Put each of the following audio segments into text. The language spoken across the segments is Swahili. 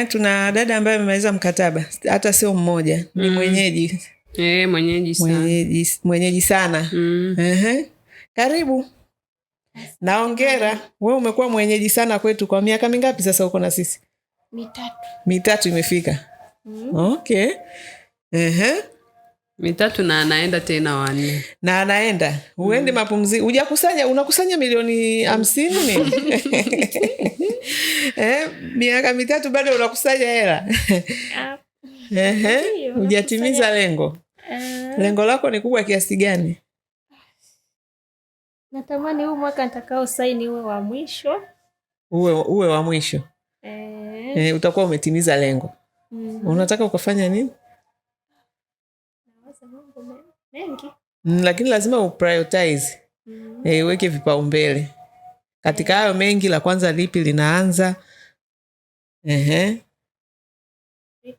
Tuna dada ambaye amemaliza mkataba, hata sio mmoja, ni mwenyeji. Mwenyeji sana. Karibu. Naongera. Wewe umekuwa mwenyeji sana kwetu kwa miaka mingapi sasa uko na sisi? 3 imefika. Okay. 3 na anaenda tena 4. Na anaenda. Uende mapumziko. Unakusanya milioni 50 miaka 3 bado unakusanya hela. Hujatimiza lengo. Lengo lako ni kubwa kiasi gani? Natamani huu mwaka nitakao saini uwe wa mwisho. Uwe wa mwisho. Utakuwa umetimiza lengo. Unataka ukafanya nini? Mengi. Lakini lazima uprioritize. Uweke vipaumbele. Katika hayo mengi, la kwanza lipi linaanza? Lipi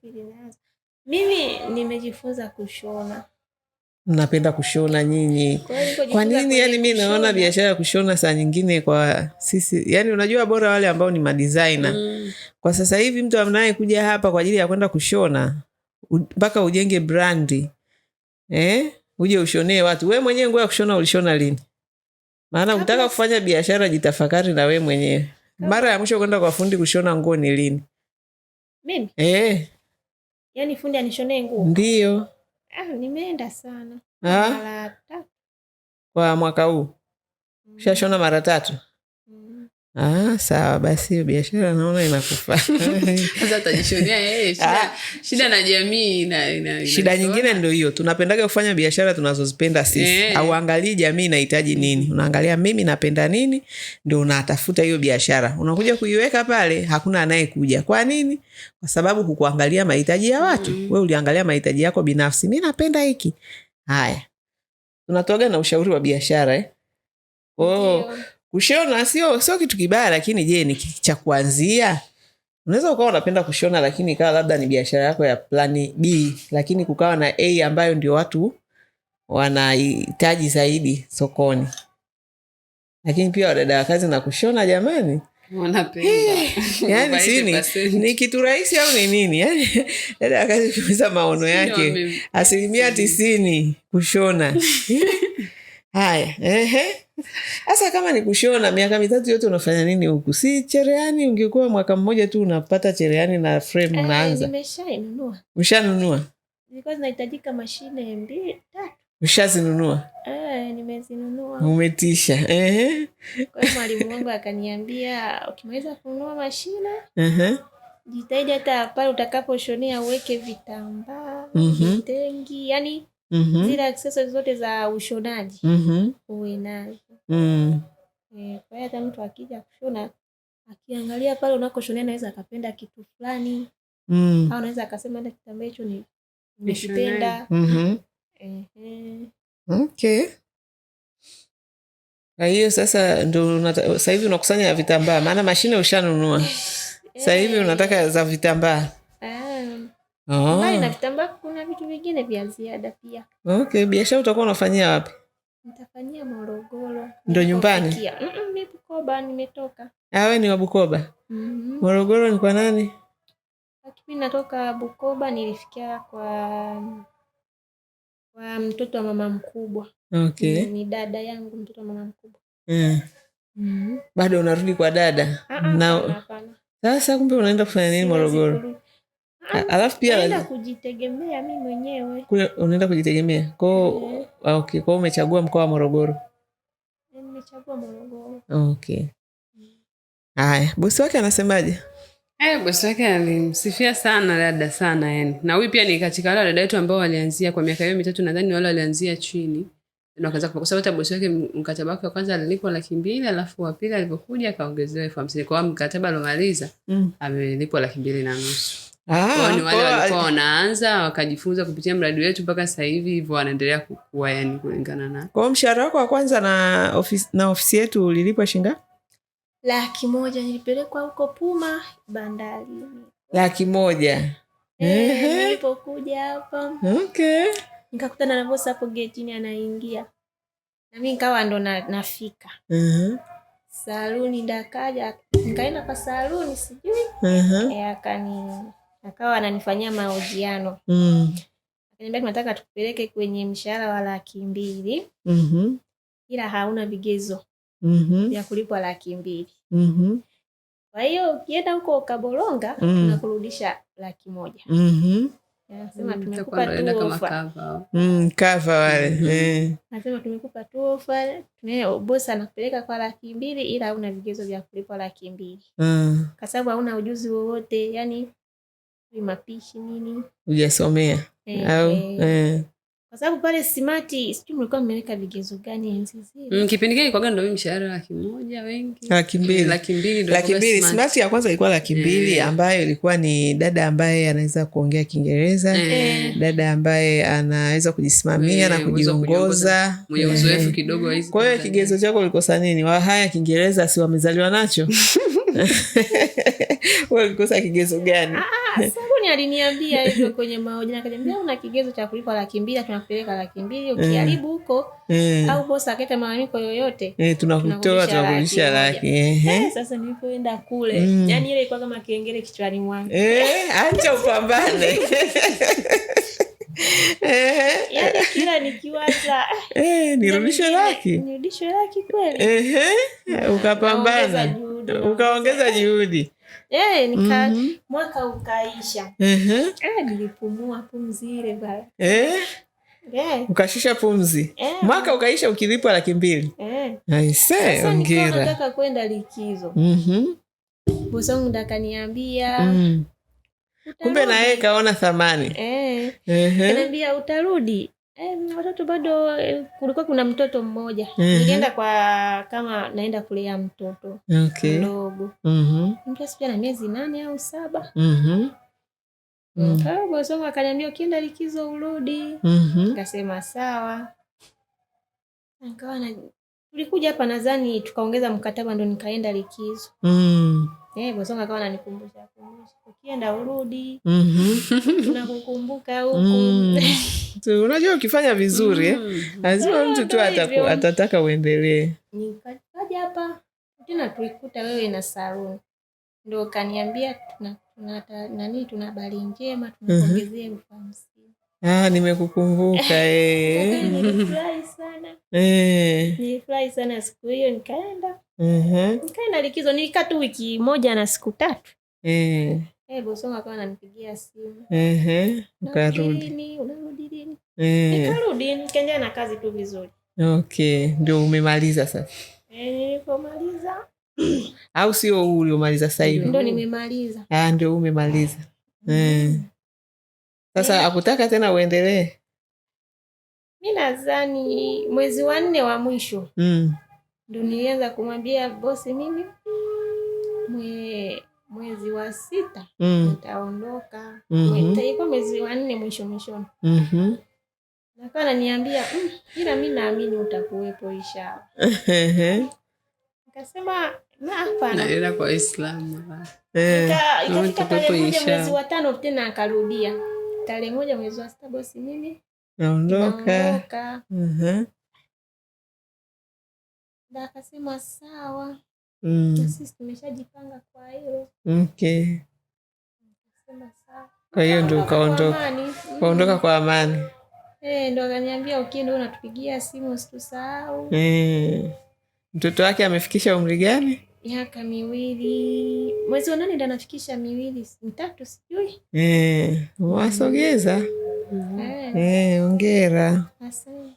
linaanza? Mimi nimejifunza kushona. Mnapenda kushona nyinyi. Kwa nini? Yani mimi naona biashara ya kushona saa nyingine kwa sisi, yani unajua bora wale ambao ni madesigner. Kwa sasa hivi mtu amnaye kuja hapa kwa ajili ya kwenda kushona, mpaka ujenge brandi. Uje ushonee watu. Wewe mwenyewe nguo ya kushona ulishona lini? Maana ukitaka kufanya biashara jitafakari na wewe mwenyewe. Mara ya mwisho kwenda kwa fundi kushona nguo ni lini? Mimi? Yani fundi anishonee nguo? Ndio. Nimeenda sana. Mara 3. Kwa mwaka huu? Ushashona mara 3? Sawa basi hiyo biashara naona inakufaa. Sasa atajishonea yeye. Shida na jamii shida nyingine ndio hiyo. Tunapendaga kufanya biashara tunazozipenda sisi. Hauangalii jamii inahitaji nini. Unaangalia mimi napenda nini, ndio unatafuta hiyo biashara. Unakuja kuiweka pale, hakuna anayekuja. Kwa nini? Kwa sababu hukuangalia mahitaji ya watu. Wewe uliangalia mahitaji yako binafsi. Mimi napenda hiki. Haya. Tunatoaga na ushauri wa biashara kushona sio kitu kibaya, lakini je, ni cha kuanzia? Unaweza ukawa unapenda kushona lakini ikawa labda ni biashara yako ya plani B, lakini kukawa na A ambayo ndio watu wanahitaji zaidi sokoni. Lakini pia wadada wa kazi na kushona jamani wanapenda. Yani ni kitu rahisi au ni nini? Yani dada wa kazi kuuza maono yake 90% kushona. Haya, Asa kama ni kushona miaka 3 yote unafanya nini huku? Si cherehani, ungekuwa mwaka mmoja tu unapata cherehani na frame unaanza. Nimeshainunua. Ushanunua? Nilikuwa zinahitajika mashine 2-3. Ushazinunua? Nimezinunua. Umetisha. Kwa hiyo mwalimu wangu akaniambia ukimaliza kununua mashine, jitahidi hata pale utakaposhonea uweke vitambaa, vitengi, yani zile accessories zote za ushonaji uwe nazo. Kwa hiyo hata mtu akija kushona akiangalia pale unakoshonea anaweza akapenda kitu fulani, au anaweza akasema hata kitambaa hicho ni nimekipenda. Okay. Kwa hiyo sasa ndio sasa hivi unakusanya vitambaa, maana mashine ushanunua. Sasa hivi unataka za vitambaa. Mbali na vitambaa kuna vitu vingine vya ziada pia. Okay, biashara utakuwa unafanyia wapi? Nitafanyia Morogoro. Ndio nyumbani? Mimi Bukoba nimetoka. Wewe ni wa Bukoba? Morogoro ni kwa nani? Mimi natoka Bukoba, nilifikia kwa mtoto wa mama mkubwa. Okay. Ni dada yangu, mtoto wa mama mkubwa. Bado unarudi kwa dada? Hapana. Sasa kumbe unaenda kufanya nini Morogoro? Alafu pia naenda kujitegemea mimi mwenyewe. Kule unaenda kujitegemea. Okay, kwa umechagua mkoa wa Morogoro. Nimechagua Morogoro. Okay. Haya, bosi wake anasemaje? Bosi wake alimsifia sana dada sana yani. Na huyu pia ni katika wale dada wetu ambao walianzia kwa miaka hiyo 3 nadhani wale walianzia chini. Na wakaanza kwa sababu bosi wake mkataba wake wa kwanza alilipwa 200,000, alafu wa pili alipokuja akaongezewa 50,000. Kwa mkataba alomaliza amelipwa 2,500. Ni wale walikuwa wanaanza wakajifunza kupitia mradi wetu mpaka sasa hivi hivyo wanaendelea kukua yani kulingana na. Kwa mshahara wako wa kwanza na ofisi yetu ulilipwa shilingi ngapi? 100,000 nilipelekwa huko Puma bandari. 100,000. Nilipokuja hapa. Okay. Nikakutana na bosi hapo getini anaingia. Na mimi nikawa ndo nafika. Saluni ndakaja nikaenda kwa saluni sijui. Akawa ananifanyia mahojiano. Akaniambia tunataka tukupeleke kwenye mshahara wa 200,000. Ila hauna vigezo vya kulipwa 200,000. Kwa hiyo ukienda huko ukaboronga tunakurudisha 100,000. Nasema tumekupa tu ofa. Kava wale. Nasema tumekupa tu ofa. Bosi anakupeleka kwa 200,000 ila hauna vigezo vya kulipwa 200,000. Kwa sababu hauna ujuzi wowote, yani mapishi nini hujasomea au kwa sababu pale Smart sijui mlikuwa mmeweka vigezo gani enzi zile. Kipindi kile kwa ndio mshahara 100,000 wengi. 200,000. 200,000 Smart ya kwanza ilikuwa 200,000 ambayo ilikuwa ni dada ambaye anaweza kuongea Kiingereza, dada ambaye anaweza kujisimamia na kujiongoza, mwenye uzoefu kidogo hizo. Kwa hiyo kigezo chako ulikosa nini? Haya Kiingereza si wamezaliwa nacho? Wewe ulikosa kigezo gani? Sabuni aliniambia hivyo kwenye mahojiano, akaniambia una kigezo cha kulipa 200,000 tunakupeleka 200,000 ukiharibu huko au bosi aketa malalamiko yoyote tunakutoa tunakurudisha 100,000. Sasa nilipoenda kule yani ile ilikuwa kama kengele kichwani mwangu. Acha upambane. Yani kila nikiwaza nirudishe 100,000 kweli. Ukapambana ukaongeza juhudi. Mwaka ukaisha. Nilipumua pumzi ile baya. Ukashusha pumzi. Mwaka ukaisha ukilipwa 200,000. Aise, hongera. Sasa nataka kwenda likizo. Bosi wangu ndakaniambia. Kumbe na yeye kaona thamani. Ananiambia utarudi. Watoto bado kulikuwa kuna mtoto mmoja. Nilienda kwa kama naenda kulea mtoto mdogo. Mtoto pia na miezi 8 au 7. Kwa hiyo bosi wangu akaniambia ukienda likizo urudi. Nikasema sawa. Nikawa tulikuja hapa nadhani tukaongeza mkataba ndo nikaenda likizo. Bosi wangu akawa ananikumbusha ukienda urudi. Tunakukumbuka huko. Unajua ukifanya vizuri lazima mtu tu atataka uendelee. Nikaja hapa tena tulikuta wewe na saluni. Ndio kaniambia tuna habari njema tunakuongezea 50,000. Nimekukumbuka Nilifurahi sana. Nilifurahi sana siku hiyo nikaenda. Nikaenda likizo nilikaa tu wiki 1 na siku 3. Bosi wangu akawa ananipigia simu. Ukarudi. Unarudi lini? Nikarudi nikaendelea na kazi tu vizuri. Ndio umemaliza sasa. Nilipomaliza. Au sio huu uliomaliza sasa hivi? Ndio nimemaliza. Ndio umemaliza. Sasa akutaka tena uendelee? Mimi nadhani mwezi wa 4 wa mwisho. Ndio nilianza kumwambia bosi mimi mwezi wa 6 nitaondoka. Itakuwa mwezi wa 4 mwisho. Nakawa ananiambia ila mimi naamini utakuwepo inshallah. Nikasema hapana. Naenda kwa Uislamu. Ikafika tarehe 1 mwezi wa 5 tena akarudia. Tarehe 1 mwezi wa 6 bosi mimi naondoka. Ndio akasema sawa. Sisi tumeshajipanga kwa hilo. Kwa hiyo ndio ukaondoka kwa amani. Ndio akaniambia ukienda unatupigia simu usitusahau. Mtoto wake amefikisha umri gani? Miaka 2. Mwezi wa 8 ndio anafikisha 2, 3 sijui. Wasogeza. Hongera. Asante.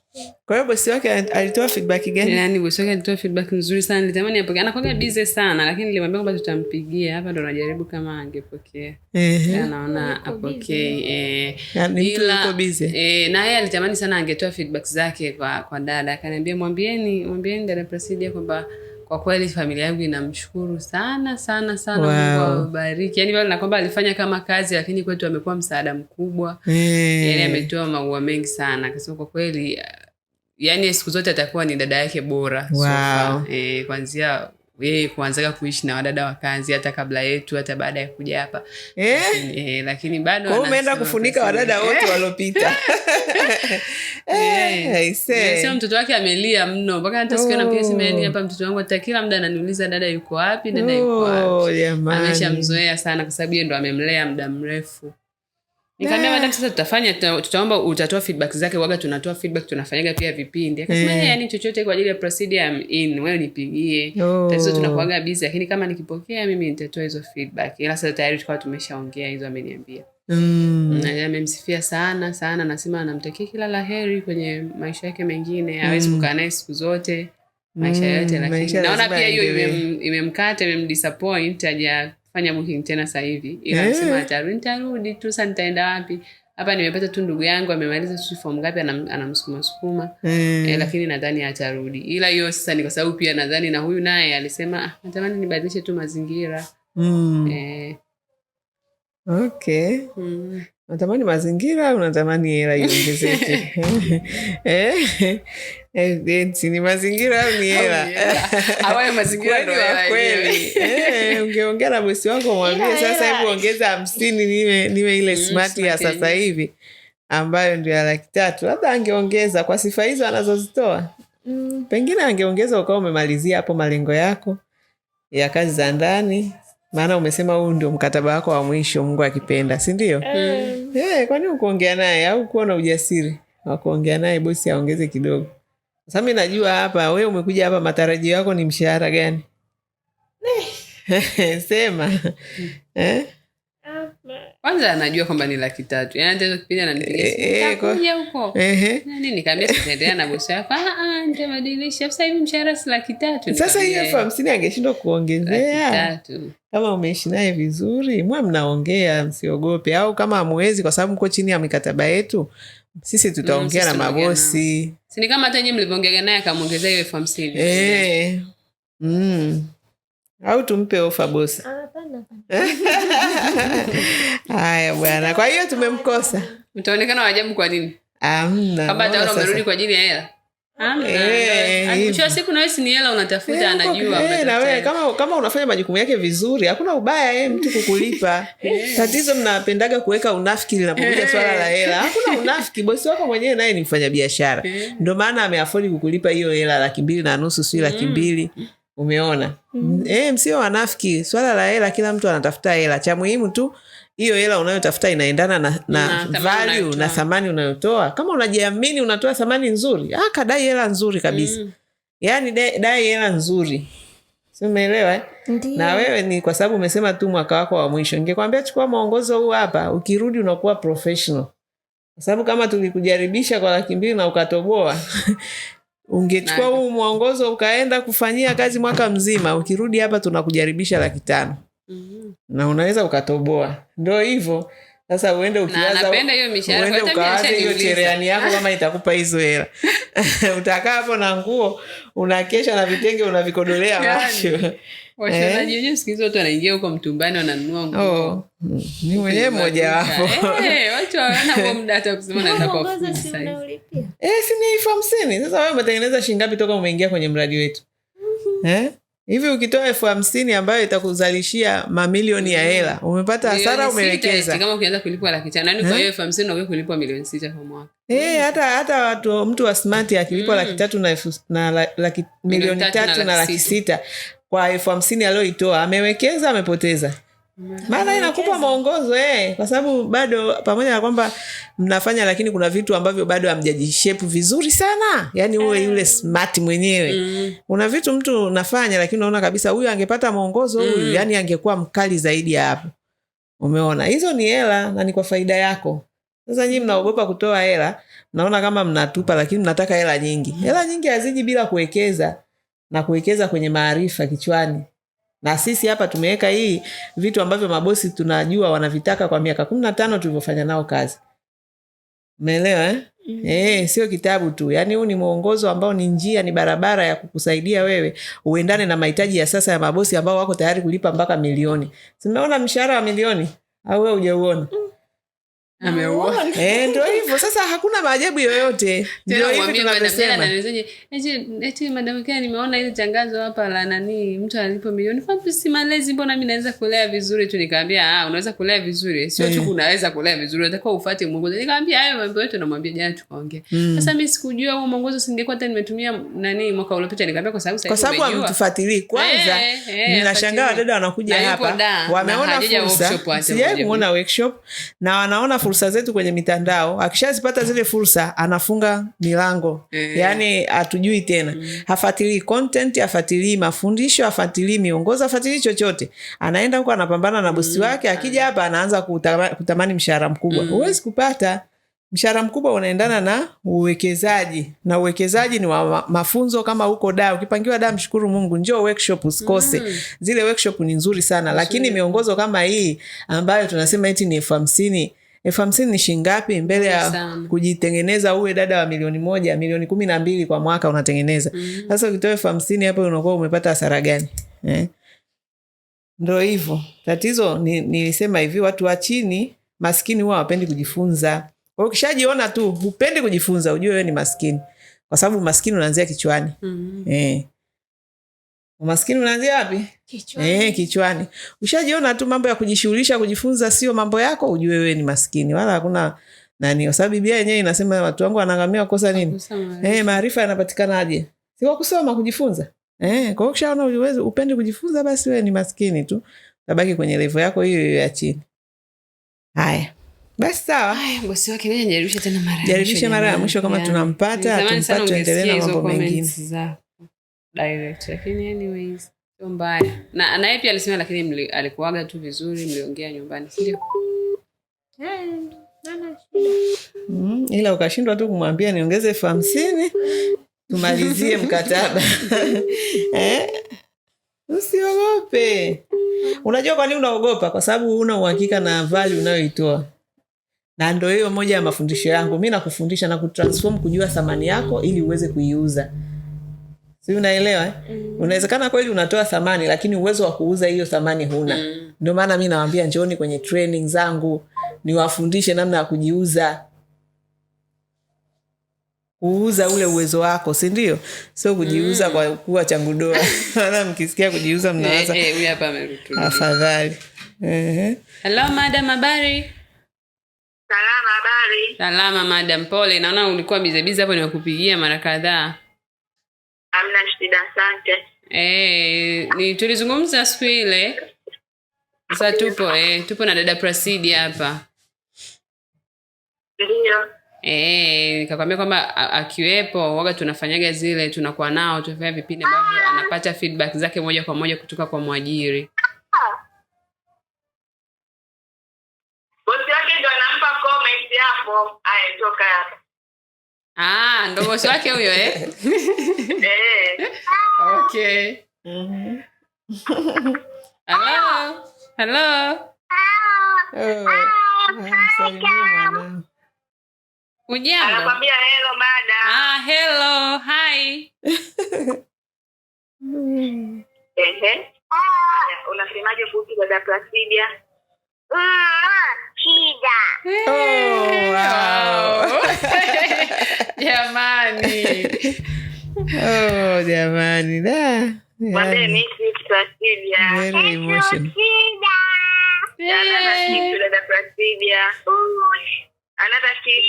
Kwa hiyo bosi wake alitoa feedback gani? Yaani bosi wake alitoa feedback nzuri sana. Nilitamani apokee. Anakuwa busy sana lakini nilimwambia kwamba tutampigia. Hapa ndo najaribu kama angepokea. Anaona apokee. Ila busy. Na yeye alitamani sana angetoa feedback zake kwa dada. Akaniambia mwambieni dada Prasidia kwamba kwa kweli familia yangu inamshukuru sana. Mungu awabariki. Yaani wale na kwamba alifanya kama kazi lakini kwetu amekuwa msaada mkubwa. Yaani ametoa maua mengi sana. Akasema kwa kweli yani siku zote atakuwa ni dada yake bora. Kuanzia kuanza kuishi na wadada wa kazi hata kabla yetu, hata baada ya kuja hapa. Lakini bado kwa umeenda kufunika wadada wote waliopita. Sasa mtoto wake amelia mno mpaka hata siku napiga simu yani hapa mtoto wangu hata kila muda ananiuliza dada yuko wapi, dada yuko wapi. Ameshamzoea sana kwa sababu yeye ndo amemlea muda mrefu. Nikamwambia madam sasa tutaomba utatoa feedback zake, waga tunatoa feedback, tunafanyaga pia vipindi. Akasema yani chochote kwa ajili ya procedure I'm in, wewe nipigie. Tatizo tunakuaga busy, lakini kama nikipokea mimi nitatoa hizo feedback. Ila sasa tayari tulikuwa tumeshaongea hizo, ameniambia. Na amemsifia sana sana, nasema anamtakia kila laheri kwenye maisha yake mengine, hawezi kukaa naye siku zote maisha yote, lakini naona pia hiyo imemkata, imemdisappoint, hajafanya booking tena sasa hivi. Ila anasema atarudi tu, sasa nitaenda wapi? Hapa nimepata tu ndugu yangu amemaliza form ngapi, anamsukuma lakini nadhani atarudi. Ila hiyo sasa ni kwa sababu pia nadhani na huyu naye alisema natamani nibadilishe tu mazingira. Okay. Unatamani mazingira au unatamani hela iongezeke? Ni mazingira au ni hela? Hawayo mazingira ndio kweli. Ungeongea na bosi wako mwambie sasa hivi ongeza 50 niwe ile smart ya sasa hivi ambayo ndio ya 300,000. Labda angeongeza kwa sifa hizo anazozitoa. Pengine angeongeza ukawa umemalizia hapo malengo yako ya kazi za ndani. Maana umesema huu ndio mkataba wako wa mwisho, Mungu akipenda, si ndio? Kwa nini ukuongea naye au kuona ujasiri wa kuongea naye bosi aongeze kidogo? Sasa mimi najua hapa wewe umekuja hapa matarajio yako ni mshahara gani? Sema. Kwanza anajua kwamba ni 300,000. Yaani ndio kipindi ananipigia kuja huko. Nani nikamwambia tutaendelea na bosi yako. Ndio badilisha sasa hivi mshahara si 300,000. Sasa hiyo 50 angeshindwa kuongezea. 300,000. Kama umeishi naye vizuri, mnaongea, msiogope. Au kama hamwezi kwa sababu mko chini ya mikataba yetu, sisi tutaongea na mabosi. Si ni kama hata nyinyi mlivyoongea naye akamuongezea hiyo 50,000. Au tumpe ofa bosi? Hapana. Haya bwana, kwa hiyo tumemkosa. Mtaonekana wajabu kwa nini? Hamna. Kama hata umerudi kwa ajili ya hela. Mwisho wa siku na wewe si ni hela unatafuta, anajua na wewe kama unafanya majukumu yake vizuri, hakuna ubaya mtu kukulipa. Tatizo mnapendaga kuweka unafiki linapokuja swala la hela. Hakuna unafiki, bosi wako mwenyewe naye ni mfanyabiashara. Ndio maana ameafford kukulipa hiyo hela 250,000 si 200,000. Umeona? Msio wanafiki. Swala la hela kila mtu anatafuta hela. Cha muhimu tu hiyo hela unayotafuta inaendana na value na thamani unayotoa. Kama unajiamini unatoa thamani nzuri, kadai hela nzuri kabisa. Yaani dai hela nzuri. Si umeelewa? Na wewe ni kwa sababu umesema tu mwaka wako wa mwisho. Ningekwambia chukua mwongozo huu hapa, ukirudi unakuwa professional. Kwa sababu kama tulikujaribisha kwa 200,000 na ukatoboa, ungechukua huu mwongozo ukaenda kufanyia kazi mwaka mzima, ukirudi hapa tunakujaribisha 500,000. Na unaweza ukatoboa. Ndio hivyo. Sasa uende ukiwaza. Na napenda hiyo mishahara. Uende ukawaza hiyo cherehani yako kama itakupa hizo hela. Utakaa hapo na nguo, unakesha na vitenge unavikodolea macho. Washonaji wenyewe siku hizo watu wanaingia huko mtumbani wananunua nguo. Ni mwenyewe mmoja wapo. Watu hawana huo muda hata kusema naenda kwa fundi sasa. Si ni 50,000. Sasa wewe umetengeneza shilingi ngapi toka umeingia kwenye mradi wetu? Hivi ukitoa 50,000 ambayo itakuzalishia mamilioni ya hela, umepata hasara umewekeza. Kama ukianza kulipwa 500,000, nani kwa hiyo 50,000 unakuwa kulipwa milioni 6 kwa mwaka. Hata mtu wa smart akilipwa 300,000 na milioni 3 na 600,000 kwa 50,000 aliyoitoa, amewekeza amepoteza. Maana inakupa mwongozo kwa sababu bado pamoja na kwamba mnafanya, lakini kuna vitu ambavyo bado hamjajishape vizuri sana. Yaani uwe yule smart mwenyewe. Una vitu mtu unafanya lakini unaona kabisa huyu angepata mwongozo huyu, yani angekuwa mkali zaidi ya hapo. Umeona? Hizo ni hela na ni kwa faida yako. Sasa nyinyi mnaogopa kutoa hela, naona kama mnatupa lakini mnataka hela nyingi. Hela nyingi haziji bila kuwekeza na kuwekeza kwenye maarifa kichwani. Na sisi hapa tumeweka hii vitu ambavyo mabosi tunajua wanavitaka kwa miaka 15 tulivyofanya nao kazi. Umeelewa sio kitabu tu. Yaani huu ni mwongozo ambao ni njia, ni barabara ya kukusaidia wewe uendane na mahitaji ya sasa ya mabosi ambao wako tayari kulipa mpaka milioni. Simeona mshahara wa milioni au wewe hujauona? Ameoa. Ndio hivyo sasa, hakuna maajabu yoyote. Ndio hivi tunasema. Eti madam Kenya, nimeona ile tangazo hapa la nani, mtu alipo milioni kwa si malezi, mbona mimi naweza kulea vizuri tu? Nikamwambia unaweza kulea vizuri, sio tu unaweza kulea vizuri, unataka ufuate mwongozo. Nikamwambia hayo mambo yote namwambia jana tukaongea. Sasa mimi sikujua huo mwongozo, singekuwa hata nimetumia nani mwaka uliopita. Nikamwambia kwa sababu amtufuatilie kwanza. Ninashangaa dada wanakuja hapa wameona fursa, sijai kuona workshop na wanaona fursa zetu kwenye mitandao. Akishazipata zile fursa anafunga milango. Yani hatujui tena. Hafuatilii content, hafuatilii mafundisho, hafuatilii miongozo, hafuatilii chochote. Anaenda huko anapambana na bosi wake, akija hapa anaanza kutamani mshahara mkubwa. Huwezi kupata. Mshahara mkubwa unaendana na uwekezaji. Na uwekezaji ni wa mafunzo. Kama huko da, ukipangiwa da, mshukuru Mungu, njoo workshop usikose. Zile workshop ni nzuri sana. Lakini miongozo kama hii ambayo tunasema eti ni 50,000, 50,000 ni shingapi mbele ya kujitengeneza uwe dada wa milioni 1, milioni 12 kwa mwaka unatengeneza. Sasa ukitoa 50,000 hapo unakuwa umepata hasara gani? Ndio hivyo. Tatizo nilisema hivi, watu wa chini maskini huwa hawapendi kujifunza. Kwa hiyo ukishajiona tu hupendi kujifunza, ujue wewe ni maskini. Kwa sababu maskini unaanzia kichwani. Umaskini unaanzia wapi? Kichwani. Kichwani. Ushajiona tu mambo ya kujishughulisha kujifunza sio mambo yako, ujue wewe ni maskini. Wala hakuna nani. Kwa sababu Biblia yenyewe inasema watu wangu wanaangamia kukosa nini? Maarifa yanapatikanaje? Si kwa kusoma, kujifunza. Kwa hiyo ukishaona uwezo upendi kujifunza, basi wewe ni maskini tu. Utabaki kwenye level yako hiyo ya chini. Haya. Basi sawa. Bosi wake mwenye jaribisha tena mara. Jaribisha mara ya mwisho kama tunampata, tuendelee na mambo mengine. Direct, lakini anyways sio mbaya. Na yeye pia alisema lakini alikuaga tu vizuri, mliongea nyumbani, si ndio? Ila ukashindwa tu kumwambia niongeze 50 tumalizie mkataba. Usiogope. Unajua kwa nini unaogopa? Kwa sababu huna uhakika na value unayoitoa. Na ndio hiyo moja ya mafundisho yangu. Mimi nakufundisha na kutransform kujua thamani yako ili uweze kuiuza. Si unaelewa? Unawezekana kweli unatoa thamani lakini uwezo wa kuuza hiyo thamani huna. Ndio maana mimi nawaambia njooni kwenye training zangu niwafundishe namna ya kujiuza. Kuuza ule uwezo wako, si ndio? Sio kujiuza kwa kuwa changudoa. Maana mkisikia kujiuza mnaanza huyu hapa amerutu. Afadhali. Hello madam, habari? Salama, habari? Salama madam, pole. Naona ulikuwa bize hapo nimekupigia mara kadhaa. Hamna shida, asante. Ni tulizungumza siku ile. Sasa tupo na dada Prasidi hapa. Ndio. Nikakwambia kwamba akiwepo waga tunafanyaga zile, tunakuwa nao tunafanya vipindi ambavyo anapata feedback zake moja kwa moja kutoka kwa mwajiri. Bosi wake ndo anampa comment hapo. Haya, toka hapa. Ndo bosi wake huyo Okay. Hello. Ujambo? Anakuambia hello madam. Hello, hi. Unasemaje kuhusu dada Placidia? Shida. Wow. Jamani. Jamani. Mwambie mimi Placidia. Very emotional. Another kiss to dada Placidia. Another kiss.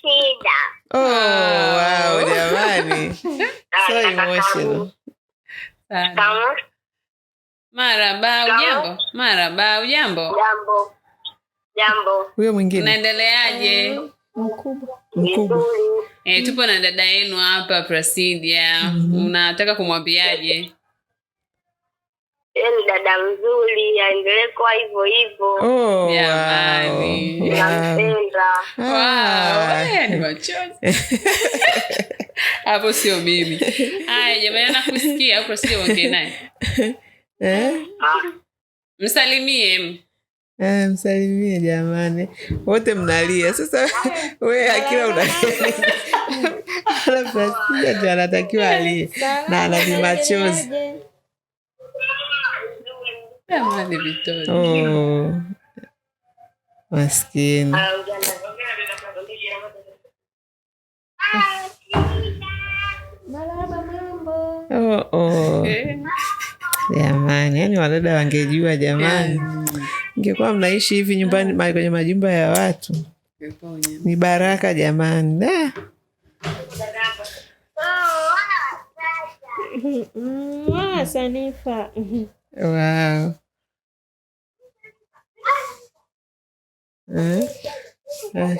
Shida. Wow, jamani. So emotional. Maraba, ujambo? Jambo. Huyo mwingine. Unaendeleaje? Mkubwa. Tupo na dada yenu hapa Prasidia. Unataka kumwambiaje? Ni dada mzuri, aendelee kwa hivyo hivyo. Jamani. Nampenda. Ni machozi. Hapo sio mimi. Haya jamani, nakusikia au Prasidia ongea naye? Msalimie. Msalimie jamani. Wote mnalia. Sasa wewe akila unalia. Ala Prasidia ndio anatakiwa alie. Na ana vimachozi. Jamani vitoto. Maskini. Jamani, yani wadada wangejua jamani. Ingekuwa mnaishi hivi nyumbani kwenye majumba ya watu. Ni baraka jamani. Sanifa. Wow.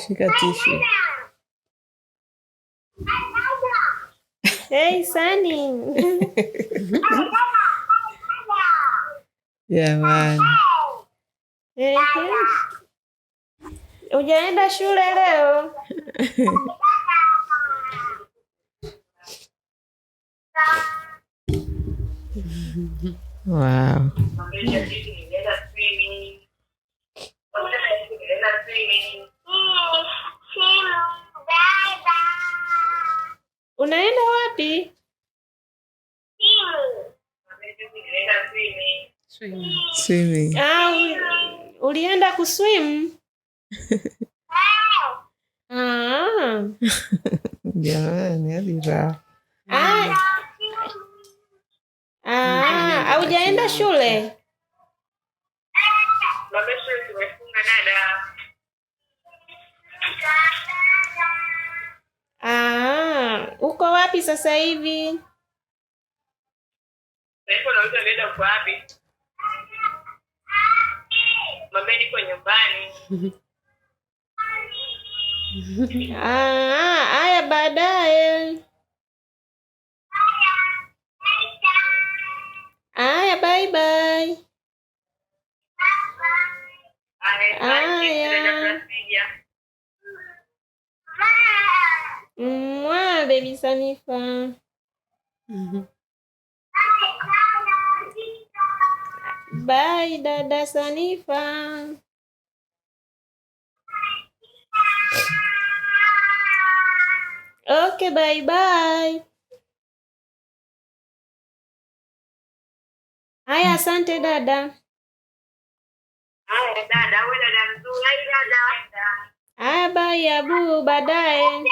Shika tishu. Hey, Sani. Jamani. Ujaenda shule leo? Wow. Unaenda wapi? Swimming. Ulienda kuswim? Jamani, hadi raha. Haujaenda shule? Uko wapi sasa hivi? Mama niko nyumbani. Haya baadaye. Haya, bye bye. Baby Sanifa. Bye dada Sanifa. Okay, bye bye. Haya, asante dada. Haya dada, wewe dada mzuri. Hai dada. Haya, bye Abu, baadaye.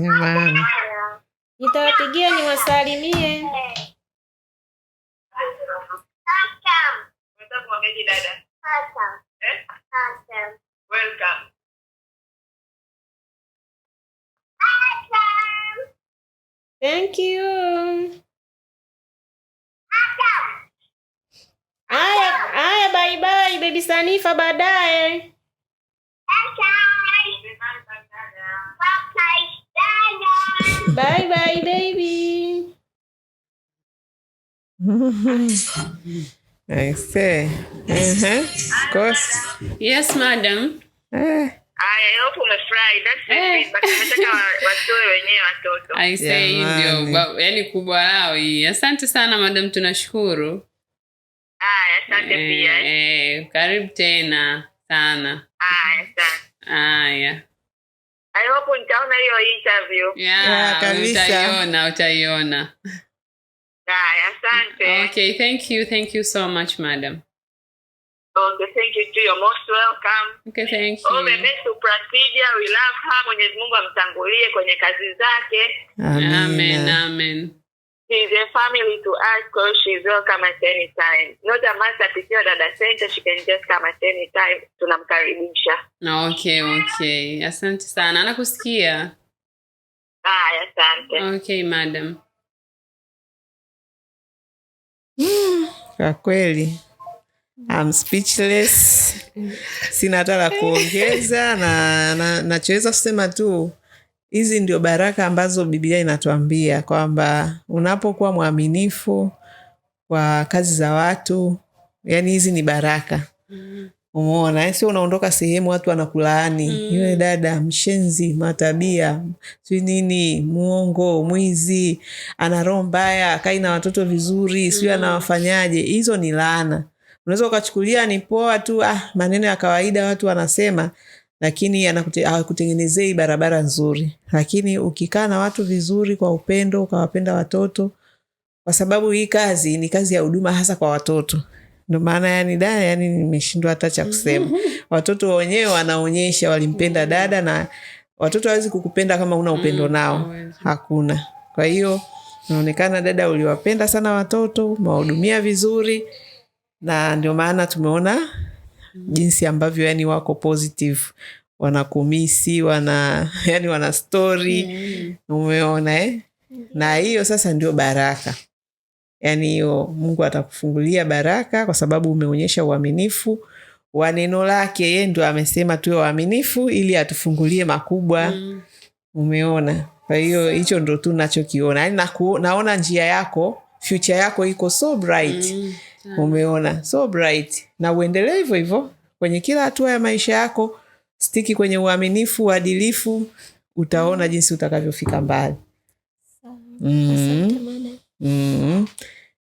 Jamani. Nitawapigia niwasalimie. Welcome. Thank you. Haya, bye bye baby Sanifa, baadaye. Bye bye baby. I say. Of course. Yes, madam. I hope umefurahi. That's it. But nataka watoe wenyewe watoto. I say ndio, yani kubwa lao hii. Asante sana madam, tunashukuru. Asante pia. Karibu tena sana. Asante. I hope nitaona hiyo interview. Yeah, utaiona. Asante. Okay, thank you so much, madam. Okay, thank you too. You're most welcome. Okay, thank you. All the best to Prasidia. We love her. Mwenyezi Mungu amtangulie kwenye kazi zake. Amen. She's a family to us, because she's welcome at any time. Not a must apitiwa dada center, she can just come at any time. Tunamkaribisha. Okay. Asante sana. Anakusikia. Asante. Okay, madam. Kwa kweli I'm speechless. Sina hata la kuongeza, na nachoweza kusema tu hizi ndio baraka ambazo Biblia inatuambia kwamba unapokuwa mwaminifu kwa kazi za watu, yani hizi ni baraka. Umeona, sio unaondoka sehemu watu wanakulaani. Yule dada mshenzi, matabia, sio nini, muongo, mwizi, ana roho mbaya, akai na watoto vizuri, sio anawafanyaje. Hizo ni laana. Unaweza ukachukulia ni poa tu, maneno ya kawaida watu wanasema, lakini hakutengenezei barabara nzuri. Lakini ukikaa na watu vizuri kwa upendo, ukawapenda watoto, kwa sababu hii kazi ni kazi ya huduma hasa kwa watoto. Ndio maana yani dada, yani nimeshindwa hata cha kusema. Watoto wenyewe wanaonyesha walimpenda dada, na watoto hawezi kukupenda kama una upendo nao. Hakuna. Kwa hiyo inaonekana dada uliwapenda sana watoto, umewahudumia vizuri, na ndio maana tumeona jinsi ambavyo yani wako positive, wanakumisi, yani wana story. Umeona na hiyo sasa ndio baraka. Yani hiyo Mungu atakufungulia baraka kwa sababu umeonyesha uaminifu wa neno lake. Yeye ndio amesema tuwe waaminifu ili atufungulie makubwa. Umeona? Kwa hiyo hicho ndio tu nachokiona. Yani naona njia yako, future yako iko so bright. Umeona? So bright. Na uendelee hivyo hivyo kwenye kila hatua ya maisha yako. Stiki kwenye uaminifu, uadilifu, utaona jinsi utakavyofika mbali.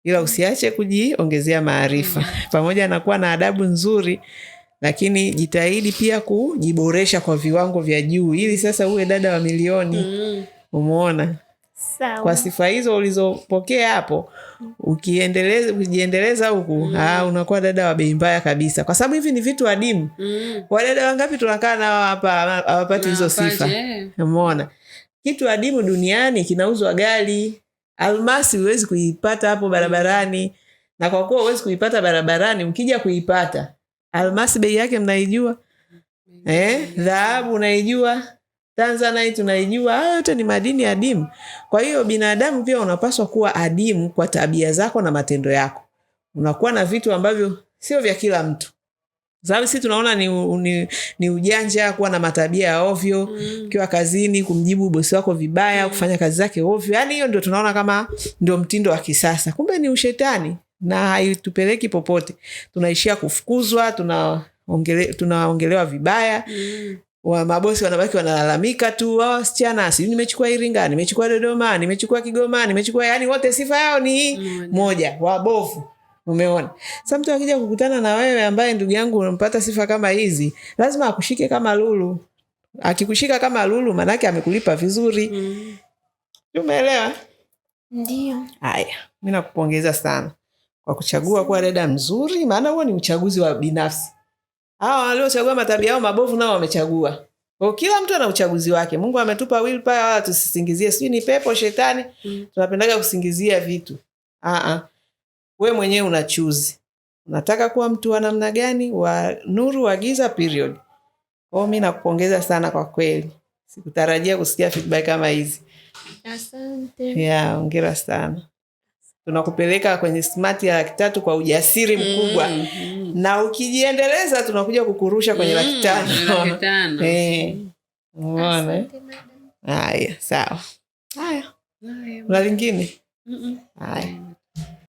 Ila usiache kujiongezea maarifa. Pamoja na kuwa na adabu nzuri, lakini jitahidi pia kujiboresha kwa viwango vya juu ili sasa uwe dada wa milioni. Umeona? Sawa. Kwa sifa hizo ulizopokea hapo, ukijiendeleza huku, unakuwa dada wa bei mbaya kabisa. Kwa sababu hivi ni vitu adimu. Wadada wangapi tunakaa nao hapa hawapati hizo sifa? Umeona? Kitu adimu duniani kinauzwa ghali. Almasi huwezi kuipata hapo barabarani. Na kwa kuwa huwezi kuipata barabarani, ukija kuipata, almasi bei yake mnaijua? Dhahabu unaijua? Tanzanite unaijua? Hayo yote ni madini adimu. Kwa hiyo binadamu pia unapaswa kuwa adimu kwa tabia zako na matendo yako. Unakuwa na vitu ambavyo sio vya kila mtu. Sababu sisi tunaona ni ujanja kuwa na matabia ya ovyo, ukiwa kazini kumjibu bosi wako vibaya, kufanya kazi zake ovyo. Yani hiyo ndio tunaona kama ndio mtindo wa kisasa. Kumbe ni ushetani na haitupeleki popote. Tunaishia kufukuzwa, tunaongelewa vibaya. Mabosi wanabaki wanalalamika tu, wasichana si nimechukua Iringa, nimechukua Dodoma, nimechukua Kigoma, nimechukua, yani wote sifa yao ni moja, wabovu. Umeona? Sasa mtu akija kukutana na wewe ambaye ndugu yangu unampata sifa kama hizi, lazima akushike kama lulu. Akikushika kama lulu maana yake amekulipa vizuri. Umeelewa? Ndio. Haya, mimi nakupongeza sana kwa kuchagua kuwa dada mzuri, maana huo ni uchaguzi wa binafsi. Hao waliochagua matabia yao mabovu nao wamechagua. Kwa kila mtu ana uchaguzi wake. Mungu ametupa willpower, wala tusisingizie sijui ni pepo, shetani. Tunapendaga kusingizia vitu. Wewe mwenyewe una choose. Unataka kuwa mtu wa namna gani? Wa nuru, wa giza, period. Kwa mimi nakupongeza sana kwa kweli. Sikutarajia kusikia feedback kama hizi. Asante. Hongera sana. Tunakupeleka kwenye smart ya 3 kwa ujasiri mkubwa. Na ukijiendeleza tunakuja kukurusha kwenye 500. Umeona? Haya, sawa. Haya. Una lingine? Haya.